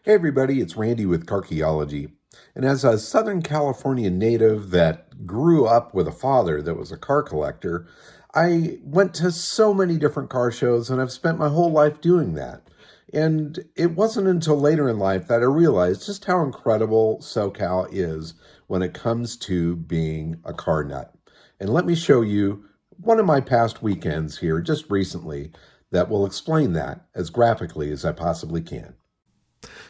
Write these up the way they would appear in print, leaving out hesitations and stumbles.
Hey everybody, it's Randy with Carchaeology. And as a Southern California native that grew up with a father that was a car collector, I went to so many different car shows and I've spent my whole life doing that. And it wasn't until later in life that I realized just how incredible SoCal is when it comes to being a car nut. And let me show you one of my past weekends here just recently that will explain that as graphically as I possibly can.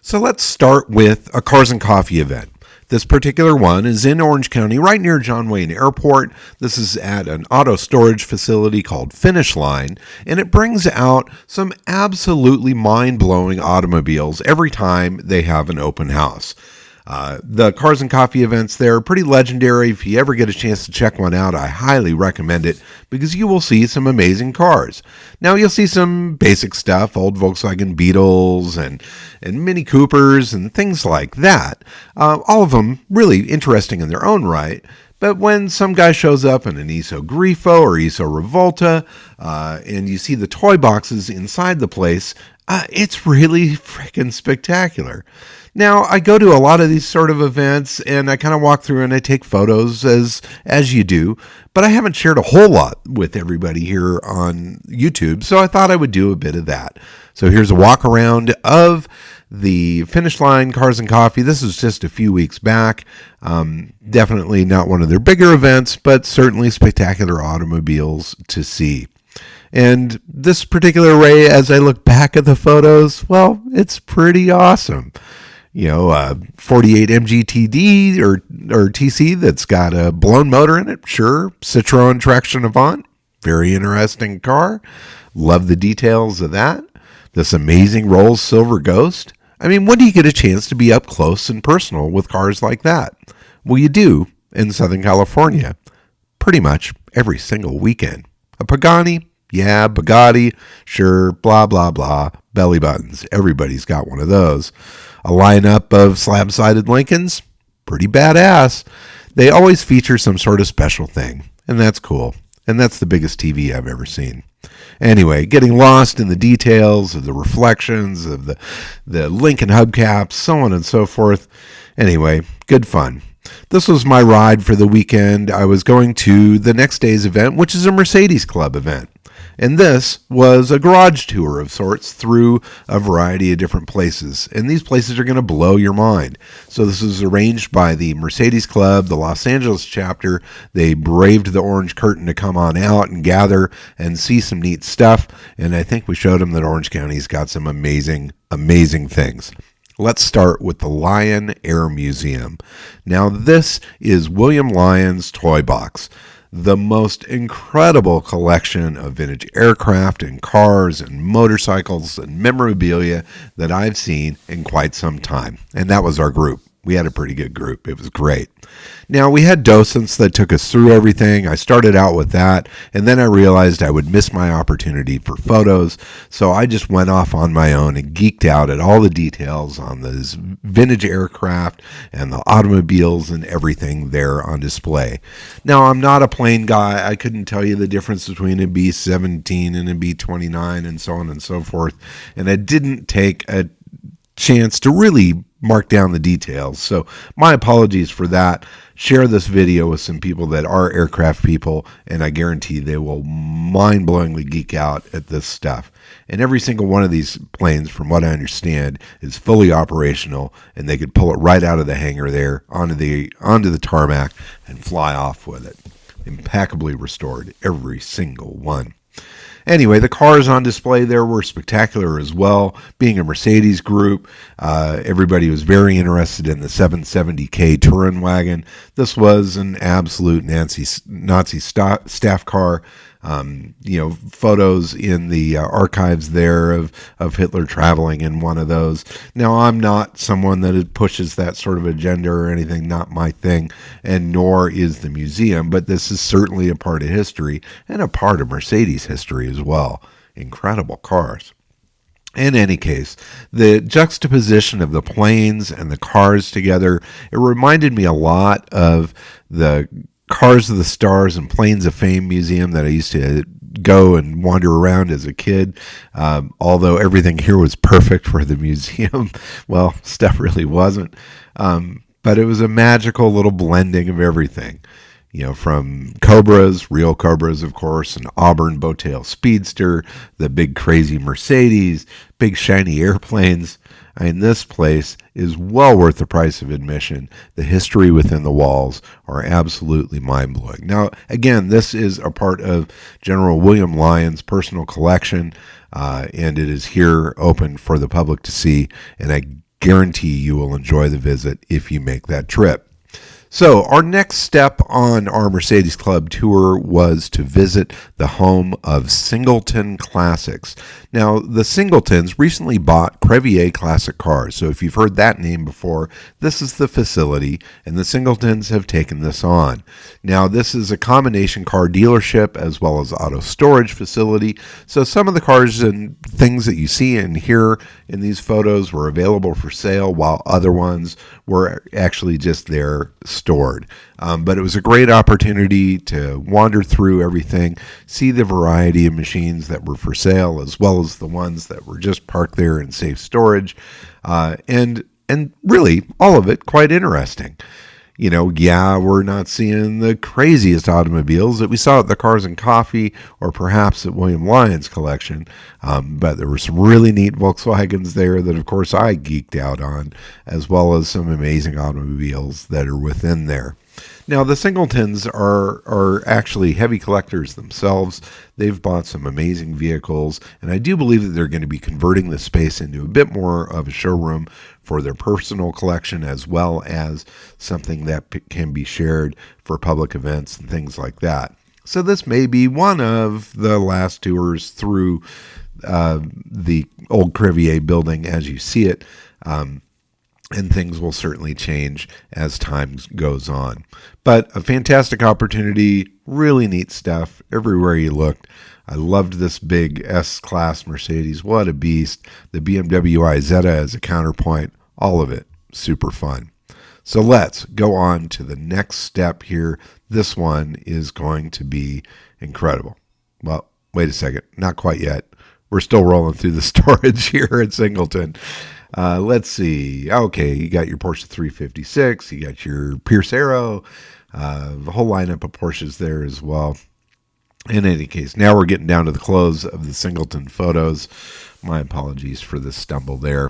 So let's start with a Cars and Coffee event. This particular one is in Orange County, right near John Wayne Airport. This is at an auto storage facility called Finish Line, and it brings out some absolutely mind-blowing automobiles every time they have an open house. The Cars and Coffee events there are pretty legendary. If you ever get a chance to check one out, I highly recommend it because you will see some amazing cars. Now, you'll see some basic stuff, old Volkswagen Beetles and Mini Coopers and things like that. All of them really interesting in their own right. But when some guy shows up in an ISO Grifo or ISO Revolta, and you see the toy boxes inside the place, it's really freaking spectacular. Now, I go to a lot of these sort of events, and I kind of walk through and I take photos as you do, but I haven't shared a whole lot with everybody here on YouTube, so I thought I would do a bit of that. So here's a walk around of the Finish Line Cars and Coffee. This was just a few weeks back. Definitely not one of their bigger events, but certainly spectacular automobiles to see. And this particular array, as I look back at the photos, well, it's pretty awesome. 48 MGTD or TC that's got a blown motor in it. Sure. Citroen Traction Avant. Very interesting car. Love the details of that. This amazing Rolls Silver Ghost. I mean, when do you get a chance to be up close and personal with cars like that? Well, you do in Southern California. Pretty much every single weekend. A Pagani. Yeah, Bugatti, sure, blah, blah, blah, belly buttons. Everybody's got one of those. A lineup of slab-sided Lincolns, pretty badass. They always feature some sort of special thing, and that's cool. And that's the biggest TV I've ever seen. Anyway, getting lost in the details of the reflections of the Lincoln hubcaps, so on and so forth. Anyway, good fun. This was my ride for the weekend. I was going to the next day's event, which is a Mercedes Club event. And this was a garage tour of sorts through a variety of different places. And these places are going to blow your mind. So this was arranged by the Mercedes Club, the Los Angeles chapter. They braved the orange curtain to come on out and gather and see some neat stuff. And I think we showed them that Orange County's got some amazing, amazing things. Let's start with the Lion Air Museum. Now, this is William Lyons Toy Box, the most incredible collection of vintage aircraft and cars and motorcycles and memorabilia that I've seen in quite some time. And that was our group. We had a pretty good group. It was great. Now, we had docents that took us through everything. I started out with that, and then I realized I would miss my opportunity for photos, so I just went off on my own and geeked out at all the details on this vintage aircraft and the automobiles and everything there on display. Now, I'm not a plane guy. I couldn't tell you the difference between a B-17 and a B-29 and so on and so forth, and I didn't take a chance to really mark down the details. So my apologies for that. Share this video with some people that are aircraft people, and I guarantee they will mind-blowingly geek out at this stuff. And every single one of these planes, from what I understand, is fully operational, and they could pull it right out of the hangar there onto the tarmac and fly off with it. Impeccably restored, every single one. Anyway, the cars on display there were spectacular as well. Being a Mercedes group, everybody was very interested in the 770K Touring wagon. This was an absolute Nazi staff car. Photos in the archives there of Hitler traveling in one of those. Now, I'm not someone that pushes that sort of agenda or anything, not my thing, and nor is the museum, but this is certainly a part of history and a part of Mercedes history as well. Incredible cars. In any case, the juxtaposition of the planes and the cars together, it reminded me a lot of the Cars of the Stars and Planes of Fame Museum that I used to go and wander around as a kid. Although everything here was perfect for the museum, well, stuff really wasn't. But it was a magical little blending of everything. From Cobras, real Cobras, of course, an Auburn Bowtail Speedster, the big crazy Mercedes, big shiny airplanes. I mean, this place is well worth the price of admission. The history within the walls are absolutely mind-blowing. Now, again, this is a part of General William Lyons' personal collection, and it is here open for the public to see, and I guarantee you will enjoy the visit if you make that trip. So our next step on our Mercedes Club tour was to visit the home of Singleton Classics. Now, the Singletons recently bought Crevier Classic Cars, so if you've heard that name before, this is the facility, and the Singletons have taken this on. Now, this is a combination car dealership as well as auto storage facility, so some of the cars and things that you see and hear in these photos were available for sale, while other ones were actually just there stored. But it was a great opportunity to wander through everything, see the variety of machines that were for sale, as well as the ones that were just parked there in safe storage, and really all of it quite interesting. We're not seeing the craziest automobiles that we saw at the Cars and Coffee or perhaps at William Lyons' collection, but there were some really neat Volkswagens there that, of course, I geeked out on, as well as some amazing automobiles that are within there. Now, the Singletons are actually heavy collectors themselves. They've bought some amazing vehicles, and I do believe that they're going to be converting the space into a bit more of a showroom for their personal collection, as well as something that can be shared for public events and things like that. So this may be one of the last tours through the old Crevier building as you see it. And things will certainly change as time goes on. But a fantastic opportunity, really neat stuff everywhere you looked. I loved this big S-Class Mercedes. What a beast. The BMW Isetta as a counterpoint. All of it super fun. So let's go on to the next step here. This one is going to be incredible. Well, wait a second. Not quite yet. We're still rolling through the storage here at Singleton. Let's see. Okay, you got your Porsche 356. You got your Pierce Arrow. The whole lineup of Porsches there as well. In any case, now we're getting down to the close of the Singleton photos. My apologies for the stumble there.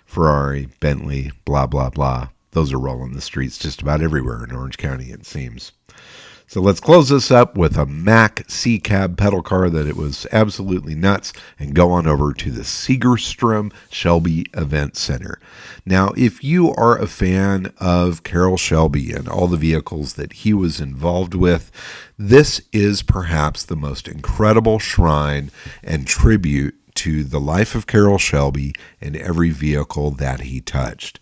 Ferrari, Bentley, blah, blah, blah. Those are rolling the streets just about everywhere in Orange County, it seems. So let's close this up with a Mack C-Cab pedal car that it was absolutely nuts, and go on over to the Segerstrom Shelby Event Center. Now, if you are a fan of Carroll Shelby and all the vehicles that he was involved with, this is perhaps the most incredible shrine and tribute to the life of Carroll Shelby and every vehicle that he touched.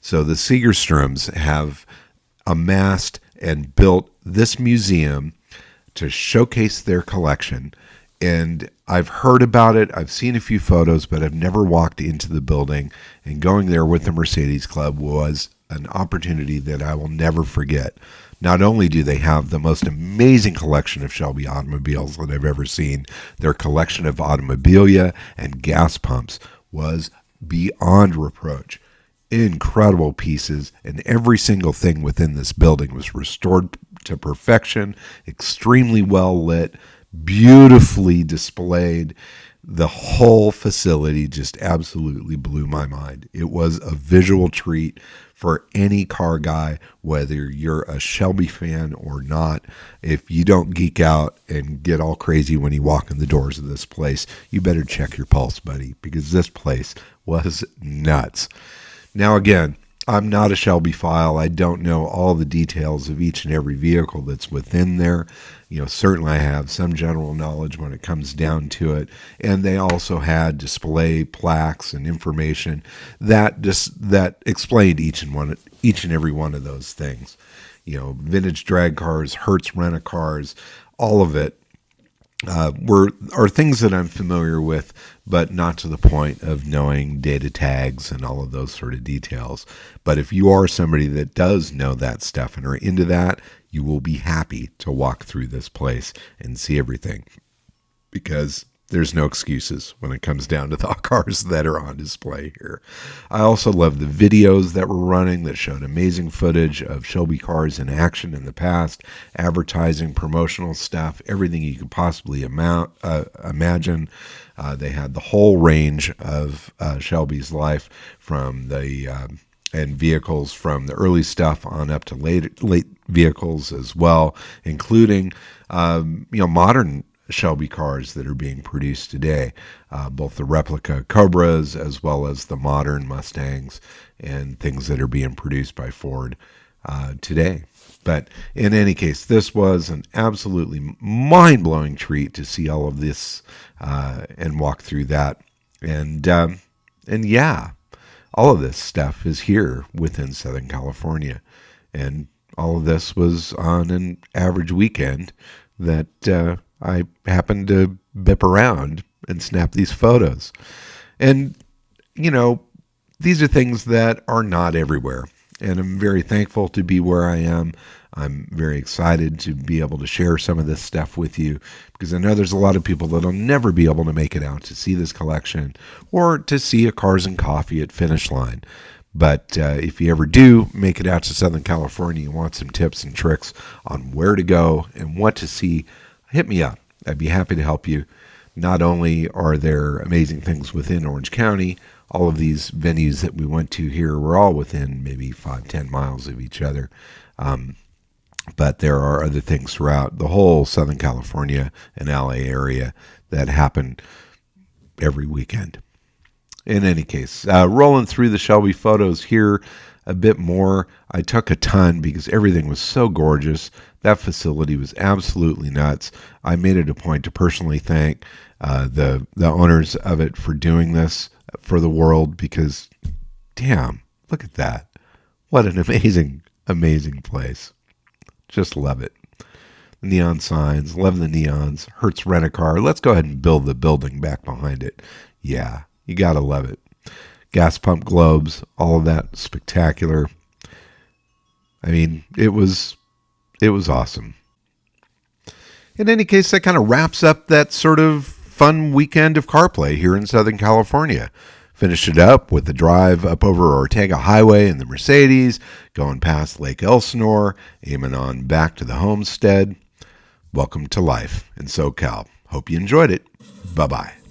So the Segerstroms have amassed and built this museum to showcase their collection. And I've heard about it. I've seen a few photos, but I've never walked into the building. And going there with the Mercedes Club was an opportunity that I will never forget. Not only do they have the most amazing collection of Shelby automobiles that I've ever seen, their collection of automobilia and gas pumps was beyond reproach. Incredible pieces, and every single thing within this building was restored to perfection, extremely well lit, beautifully displayed. The whole facility just absolutely blew my mind. It was a visual treat for any car guy, whether you're a Shelby fan or not. If you don't geek out and get all crazy when you walk in the doors of this place, you better check your pulse, buddy, because this place was nuts. Now, again, I'm not a Shelby file. I don't know all the details of each and every vehicle that's within there. Certainly I have some general knowledge when it comes down to it. And they also had display plaques and information that explained each and every one of those things. Vintage drag cars, Hertz rent-a-cars, all of it. Are things that I'm familiar with, but not to the point of knowing data tags and all of those sort of details. But if you are somebody that does know that stuff and are into that, you will be happy to walk through this place and see everything. because there's no excuses when it comes down to the cars that are on display here. I also love the videos that were running that showed amazing footage of Shelby cars in action in the past, advertising, promotional stuff, everything you could possibly imagine. They had the whole range of Shelby's life, from the and vehicles from the early stuff on up to late vehicles as well, including modern Shelby cars that are being produced today, both the replica Cobras as well as the modern Mustangs and things that are being produced by Ford today. But in any case, this was an absolutely mind-blowing treat to see all of this and walk through that. And yeah, all of this stuff is here within Southern California. And all of this was on an average weekend that I happened to bip around and snap these photos. And, these are things that are not everywhere. And I'm very thankful to be where I am. I'm very excited to be able to share some of this stuff with you, because I know there's a lot of people that'll never be able to make it out to see this collection or to see a Cars and Coffee at Finish Line. But if you ever do make it out to Southern California and want some tips and tricks on where to go and what to see, hit me up. I'd be happy to help you. Not only are there amazing things within Orange County, all of these venues that we went to here were all within maybe 5-10 miles of each other. But there are other things throughout the whole Southern California and LA area that happen every weekend. In any case, rolling through the Shelby photos here a bit more. I took a ton because everything was so gorgeous. That facility was absolutely nuts. I made it a point to personally thank the owners of it for doing this for the world, because, damn, look at that. What an amazing, amazing place. Just love it. The neon signs, love the neons. Hertz Rent-A-Car. Let's go ahead and build the building back behind it. Yeah, you gotta love it. Gas pump globes, all of that spectacular. I mean, it was awesome. In any case, that kind of wraps up that sort of fun weekend of car play here in Southern California. Finished it up with the drive up over Ortega Highway in the Mercedes, going past Lake Elsinore, aiming on back to the homestead. Welcome to life in SoCal. Hope you enjoyed it. Bye-bye.